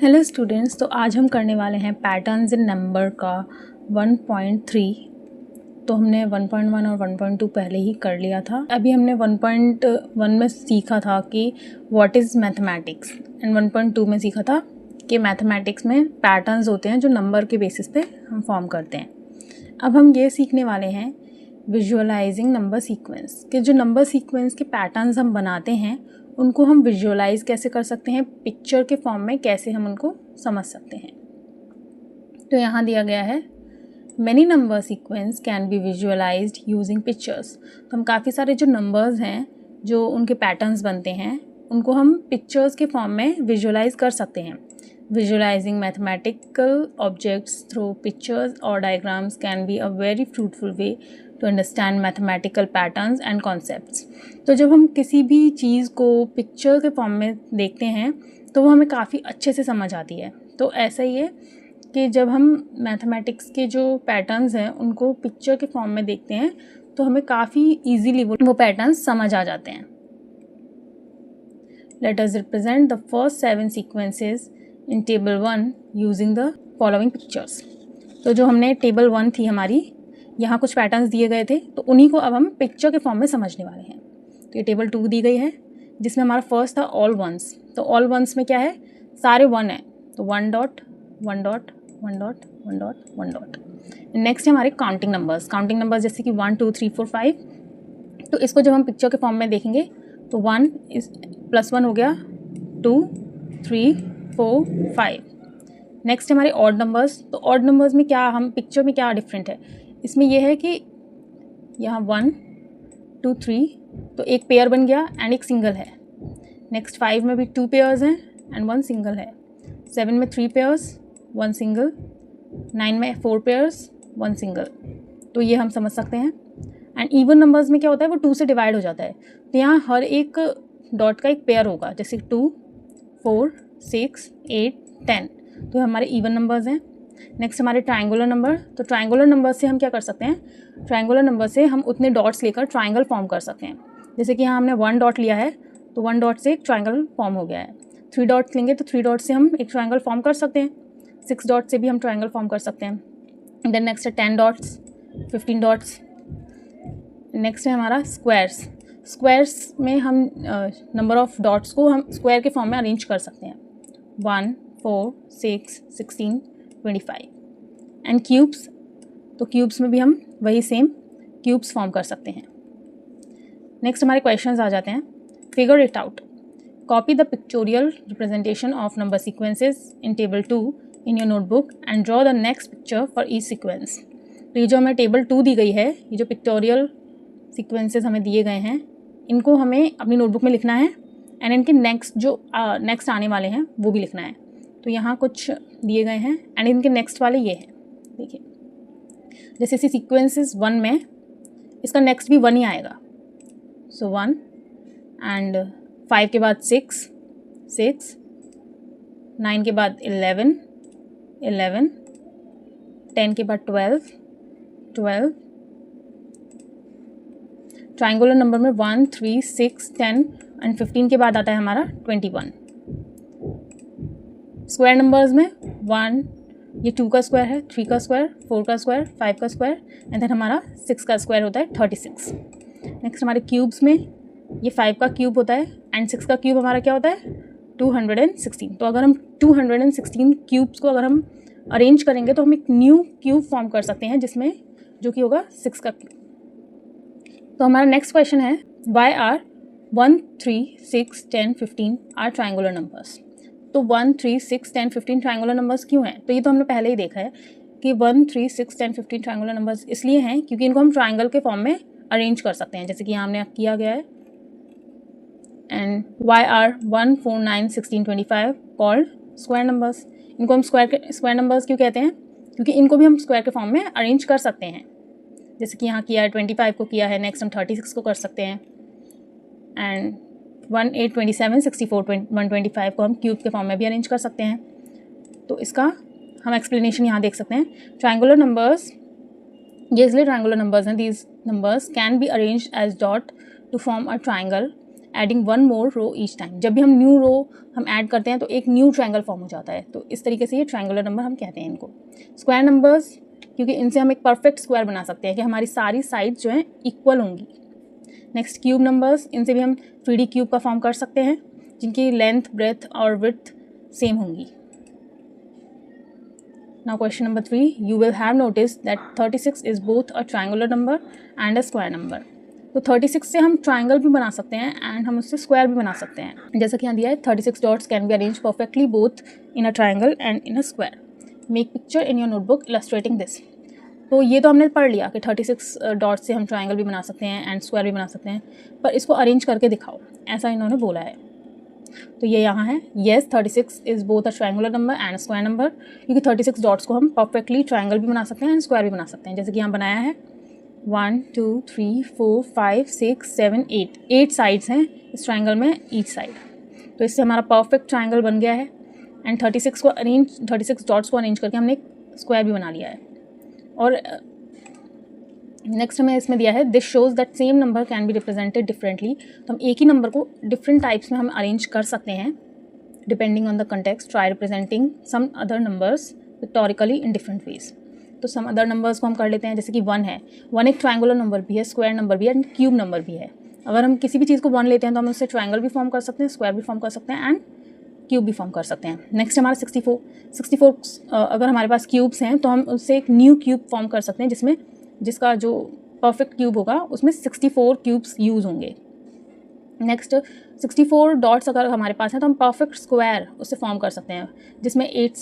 Hello students, तो आज हम करने वाले हैं पैटर्न्स इन नंबर का 1.3। तो हमने 1.1 और 1.2 पहले ही कर लिया था। अभी हमने 1.1 में सीखा था कि व्हाट इज़ मैथमेटिक्स एंड 1.2 में सीखा था कि मैथमेटिक्स में पैटर्न्स होते हैं जो नंबर के बेसिस पे हम फॉर्म करते हैं। अब हम ये सीखने वाले हैं विजुअलाइजिंग नंबर सीक्वेंस, कि जो नंबर सीक्वेंस के पैटर्न्स हम बनाते हैं उनको हम विजुअलाइज कैसे कर सकते हैं, पिक्चर के फॉर्म में कैसे हम उनको समझ सकते हैं। तो यहाँ दिया गया है many number sequence can be visualised using pictures. तो हम काफ़ी सारे जो नंबर्स हैं जो उनके पैटर्न्स बनते हैं उनको हम पिक्चर्स के फॉर्म में विजुअलाइज कर सकते हैं। Visualizing mathematical objects through pictures or diagrams can be a very fruitful way to understand mathematical patterns and concepts. तो जब हम किसी भी चीज़ को पिक्चर के फॉर्म में देखते हैं तो वो हमें काफ़ी अच्छे से समझ आती है। तो ऐसा ही है कि जब हम मैथमेटिक्स के जो पैटर्न्स हैं उनको पिक्चर के फॉर्म में देखते हैं तो हमें काफ़ी ईजीली वो पैटर्न्स समझ आ जाते हैं। Let us represent the first 7 sequences in table 1 using the following pictures. तो जो हमने टेबल 1 थी हमारी, यहाँ कुछ पैटर्न्स दिए गए थे तो उन्हीं को अब हम पिक्चर के फॉर्म में समझने वाले हैं। तो ये टेबल 2 दी गई है जिसमें हमारा फर्स्ट था ऑल वंस। तो ऑल वंस में क्या है, सारे 1 हैं, तो 1 dot 1 dot 1 dot 1 dot 1 dot. Next है हमारे काउंटिंग नंबर्स जैसे कि 1 2 3 4 5। तो इसको जब हम पिक्चर के फॉर्म में देखेंगे तो 1 +1 हो गया, 2 3 4 5। नेक्स्ट हमारे ऑड नंबर्स। तो ऑड नंबर्स में क्या, हम पिक्चर में क्या डिफरेंट है, इसमें यह है कि यहाँ 1 2 3 तो एक पेयर बन गया एंड एक सिंगल है। नेक्स्ट 5 में भी 2 पेयर्स हैं एंड 1 सिंगल है। 7 में 3 पेयर्स 1 सिंगल। 9 में 4 पेयर्स 1 सिंगल। तो ये हम समझ सकते हैं। एंड इवन नंबर्स में क्या होता है, वो 2 से डिवाइड हो जाता है। तो यहाँ हर एक डॉट का एक पेयर होगा, जैसे 2 4 6 8 10। तो हमारे इवन नंबर्स हैं। नेक्स्ट हमारे ट्रायंगुलर नंबर। तो ट्रायंगुलर नंबर से हम क्या कर सकते हैं, ट्रायंगुलर नंबर से हम उतने डॉट्स लेकर ट्रायंगल फॉर्म कर सकते हैं। जैसे कि यहाँ हमने 1 डॉट लिया है तो 1 डॉट से एक ट्रायंगल फॉर्म हो गया है। 3 डॉट्स लेंगे तो 3 डॉट से हम एक ट्रायंगल फॉर्म कर सकते हैं। 6 डॉट से भी हम ट्रायंगल फॉर्म कर सकते हैं। देन नेक्स्ट है 10 डॉट्स, 15 डॉट्स। नेक्स्ट है हमारा स्क्वायर्स में हम नंबर ऑफ़ डॉट्स को हम स्क्वायर के फॉर्म में अरेंज कर सकते हैं। 1 4 6 16 25। एंड क्यूब्स, तो क्यूब्स में भी हम वही सेम क्यूब्स फॉर्म कर सकते हैं। नेक्स्ट हमारे क्वेश्चंस आ जाते हैं। Figure it out, copy the pictorial representation of number sequences in table 2 in your notebook and draw the next picture for each sequence. तो ये जो हमें टेबल 2 दी गई है, ये जो पिक्टोरियल सीक्वेंसेस हमें दिए गए हैं, इनको हमें अपनी नोटबुक में लिखना है एंड इनके नेक्स्ट आने वाले हैं वो भी लिखना है। तो यहाँ कुछ दिए गए हैं एंड इनके नेक्स्ट वाले ये हैं। देखिए जैसे सीक्वेंसेस 1 में इसका नेक्स्ट भी 1 ही आएगा। सो 1 एंड 5 के बाद 6 6, 9 के बाद 11 11, 10 के बाद 12 12। ट्रायंगुलर नंबर में 1 3 6 10 एंड 15 के बाद आता है हमारा 21। स्क्वायर नंबर्स में 1, ये 2 का स्क्वायर है, 3 का स्क्वायर, 4 का स्क्वायर, 5 का स्क्वायर एंड देन हमारा 6 का स्क्वायर होता है 36। नेक्स्ट हमारे क्यूब्स में ये 5 का क्यूब होता है एंड 6 का क्यूब हमारा क्या होता है 216। तो अगर हम 216 क्यूब्स को अगर हम अरेंज करेंगे तो हम एक न्यू क्यूब फॉर्म कर सकते हैं जिसमें जो कि होगा 6 का क्यूब। तो हमारा नेक्स्ट क्वेश्चन है, why are 1 3 6 10 15 are triangular numbers. तो 1 3 6 10 15 ट्रायंगुलर नंबर्स क्यों हैं, तो ये तो हमने पहले ही देखा है कि 1 3 6 10 15 ट्रायंगुलर नंबर्स इसलिए हैं क्योंकि इनको हम ट्रायंगल के फॉर्म में अरेंज कर सकते हैं, जैसे कि यहाँ हमने किया गया है। And why are 1 4 9 16 25 called square numbers. इनको हम स्क्वायर नंबर्स क्यों कहते हैं, क्योंकि इनको भी हम स्क्वायर के फॉर्म में अरेंज कर सकते हैं, जैसे कि यहाँ किया है 25 को किया है। नेक्स्ट हम 36 को कर सकते हैं एंड 1 8 27 64 125 को हम क्यूब के फॉर्म में भी अरेंज कर सकते हैं। तो इसका हम एक्सप्लेनेशन यहाँ देख सकते हैं। ट्रायंगुलर नंबर्स, ये इसलिए ट्रायंगुलर नंबर्स हैं, these numbers can be arranged as dot to form a triangle adding one more row each time. जब भी हम न्यू रो हम ऐड करते हैं तो एक न्यू ट्रायंगल फॉर्म हो जाता है, तो इस तरीके से ये ट्रायंगुलर नंबर हम कहते हैं इनको। स्क्वायर नंबर्स, क्योंकि इनसे हम एक परफेक्ट स्क्वायर बना सकते हैं कि हमारी सारी साइड्स जो हैं इक्वल होंगी। नेक्स्ट क्यूब नंबर्स, इनसे भी हम 3D क्यूब का फॉर्म कर सकते हैं जिनकी लेंथ, ब्रेथ और विड्थ सेम होंगी। Now question number 3, you will have noticed that 36 is both a triangular number and a square number. तो 36 से हम ट्राइंगल भी बना सकते हैं एंड हम उससे स्क्वायर भी बना सकते हैं। जैसा कि यहाँ दिया है 36 dots can be arrange perfectly both in a triangle and in a square. Make picture in your notebook illustrating this. तो ये तो हमने पढ़ लिया कि 36 डॉट्स से हम ट्राइंगल भी बना सकते हैं एंड स्क्वायर भी बना सकते हैं, पर इसको अरेंज करके दिखाओ, ऐसा इन्होंने बोला है। तो ये यहाँ है, yes 36 is both a triangular number and square number, क्योंकि 36 डॉट्स को हम परफेक्टली ट्रायंगल भी बना सकते हैं एंड स्क्वायर भी बना सकते हैं। जैसे कि यहाँ बनाया है 1 2 3 4 5 6 7 8 साइड्स हैं इस ट्रायंगल में ईच साइड। तो इससे हमारा परफेक्ट ट्रायंगल बन गया है एंड 36 डॉट्स को अरेंज करके हमने एक स्क्वायर भी बना लिया है। और नेक्स्ट हमें इसमें दिया है, this shows that same number can be represented differently. तो हम एक ही नंबर को डिफरेंट टाइप्स में हम अरेंज कर सकते हैं depending on the context. Try representing some other numbers pictorially in different ways. तो सम अदर नंबर्स को हम कर लेते हैं, जैसे कि 1 है, 1 एक ट्रायंगुलर नंबर भी है, स्क्वायर नंबर भी है एंड क्यूब नंबर भी है। अगर हम किसी भी चीज़ को 1 लेते हैं तो हम उससे ट्रायंगल भी फॉर्म कर सकते हैं, स्क्वायर भी फॉर्म कर सकते हैं एंड क्यूब भी फॉर्म कर सकते हैं। नेक्स्ट हमारा 64 अगर हमारे पास क्यूब्स हैं तो हम उससे एक न्यू क्यूब फॉर्म कर सकते हैं जिसका जो परफेक्ट क्यूब होगा उसमें 64 क्यूब्स यूज़ होंगे। नेक्स्ट 64 डॉट्स अगर हमारे पास हैं तो हम परफेक्ट स्क्वायर उससे फॉर्म कर सकते हैं जिसमें 8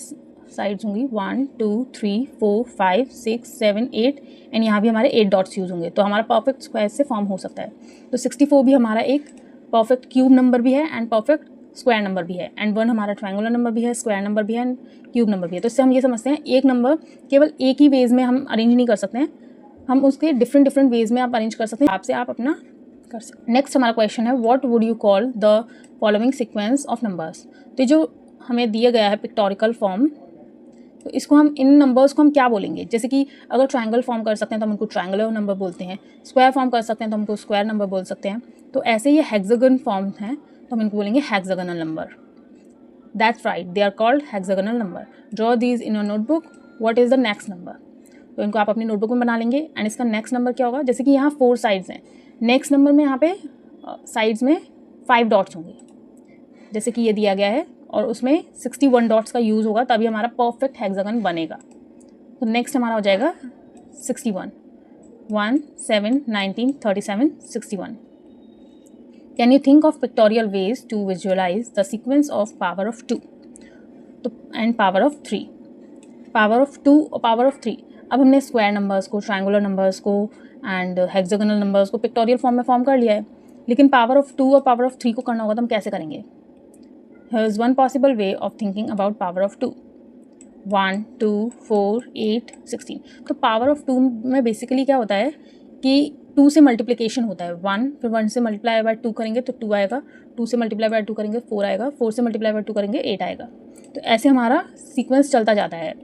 साइड्स होंगी, 1 2 3 4 5 6 7 8 एंड यहाँ भी हमारे 8 डॉट्स यूज़ होंगे, तो हमारा परफेक्ट स्क्वायर से फॉर्म हो सकता है। तो 64 भी हमारा एक परफेक्ट क्यूब नंबर भी है एंड परफेक्ट स्क्वायर नंबर भी है एंड 1 हमारा ट्रायंगुलर नंबर भी है, स्क्वायर नंबर भी है एंड क्यूब नंबर भी है। तो इससे हम ये समझते हैं एक नंबर केवल एक ही वेज में हम अरेंज नहीं कर सकते हैं, हम उसके डिफरेंट वेज में आप अरेंज कर सकते हैं, आपसे आप अपना कर सकते हैं। नेक्स्ट हमारा क्वेश्चन है, what would you call the following sequence of numbers. तो जो हमें दिया गया है पिक्टोरिकल फॉर्म, तो इसको हम इन नंबर्स को हम क्या बोलेंगे। जैसे कि अगर ट्रायंगल फॉर्म कर सकते हैं तो हम उनको ट्रायंगुलर नंबर बोलते हैं, स्क्वायर फॉर्म कर सकते हैं तो हमको स्क्वायर नंबर बोल सकते हैं। तो ऐसे ये हेक्सागन फॉर्म हैं तो हम इनको बोलेंगे hexagonal number. That's right, they are called hexagonal number. Draw these in your notebook. What is the next number. तो इनको आप अपनी नोटबुक में बना लेंगे एंड इसका नेक्स्ट नंबर क्या होगा। जैसे कि यहाँ 4 साइड्स हैं, नेक्स्ट नंबर में यहाँ पे साइड्स में 5 डॉट्स होंगे जैसे कि ये दिया गया है, और उसमें 61 डॉट्स का यूज़ होगा तभी हमारा परफेक्ट हेक्सागन बनेगा। तो नेक्स्ट हमारा हो जाएगा 61, 1 7 19 37 61। Can you think of pictorial ways to visualise the sequence of power of 2 तो and power of 3। Power of 2 और पावर ऑफ 3, अब हमने स्क्वायर नंबर्स को, ट्रायंगुलर नंबर्स को एंड हेक्सागोनल नंबर्स को पिक्टोरियल फॉर्म में फॉर्म कर लिया है, लेकिन पावर ऑफ 2 और पावर ऑफ 3 को करना होगा तो हम कैसे करेंगे। Here is one possible way of thinking about power of 2, 1 2 4 8 16। तो पावर ऑफ 2 में बेसिकली क्या होता है कि 2 से मल्टीप्लिकेशन होता है, 1 फिर 1 से मल्टीप्लाई बाय 2 करेंगे तो 2 आएगा, 2 से मल्टीप्लाई बाय 2 करेंगे 4 आएगा, 4 से मल्टीप्लाई बाय 2 करेंगे 8 आएगा। तो ऐसे हमारा सीक्वेंस चलता जाता है।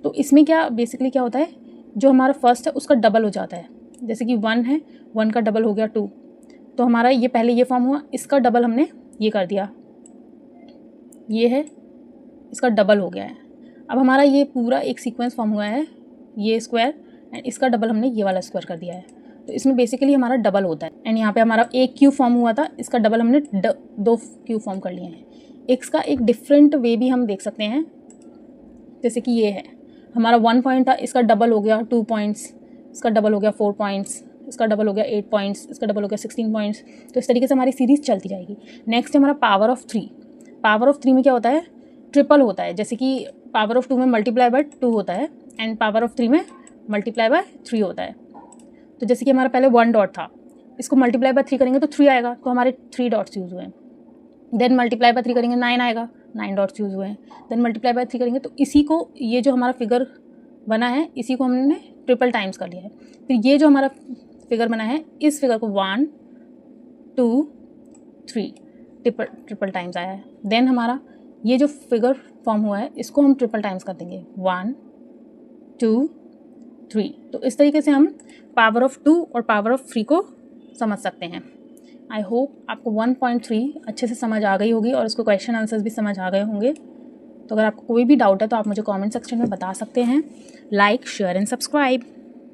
तो इसमें क्या बेसिकली क्या होता है, जो हमारा फर्स्ट है उसका डबल हो जाता है। जैसे कि 1 है, 1 का डबल हो गया 2, तो हमारा ये पहले ये फॉर्म हुआ, इसका डबल हमने ये कर दिया, ये है, इसका डबल हो गया है। अब हमारा ये पूरा एक सीक्वेंस फॉर्म हुआ है, ये स्क्वायर एंड इसका डबल हमने ये वाला स्क्वायर कर दिया है। तो इसमें बेसिकली हमारा डबल होता है एंड यहाँ पे हमारा एक क्यूब फॉर्म हुआ था, इसका डबल हमने 2 क्यूब फॉर्म कर लिए हैं। इसका एक डिफरेंट वे भी हम देख सकते हैं, जैसे कि ये है हमारा 1 पॉइंट था, इसका डबल हो गया 2 पॉइंट्स, इसका डबल हो गया 4 पॉइंट्स, इसका डबल हो गया 8 पॉइंट्स, इसका डबल हो गया 16 पॉइंट्स। तो इस तरीके से हमारी सीरीज़ चलती जाएगी। नेक्स्ट है हमारा पावर ऑफ 3। पावर ऑफ 3 में क्या होता है, ट्रिपल होता है। जैसे कि पावर ऑफ 2 में मल्टीप्लाई बाय 2 होता है एंड पावर ऑफ 3 में मल्टीप्लाई बाय 3 होता है। तो जैसे कि हमारा पहले 1 डॉट था, इसको मल्टीप्लाई बाय 3 करेंगे तो 3 आएगा, तो हमारे 3 डॉट्स यूज़ हुए हैं। देन मल्टीप्लाई बाय 3 करेंगे 9 आएगा, 9 डॉट्स यूज़ हुए हैं। देन मल्टीप्लाई बाय 3 करेंगे तो इसी को, ये जो हमारा फिगर बना है इसी को हमने ट्रिपल टाइम्स कर लिया है। फिर ये जो हमारा फिगर बना है, इस फिगर को 1 2 3 ट्रिपल टाइम्स आया है। देन हमारा ये जो फिगर फॉर्म हुआ है इसको हम ट्रिपल टाइम्स कर देंगे, 1 2 3। तो इस तरीके से हम पावर ऑफ 2 और पावर ऑफ 3 को समझ सकते हैं। आई होप आपको 1.3 अच्छे से समझ आ गई होगी और उसको क्वेश्चन आंसर्स भी समझ आ गए होंगे। तो अगर आपको कोई भी डाउट है तो आप मुझे कमेंट सेक्शन में बता सकते हैं। Like, share and subscribe.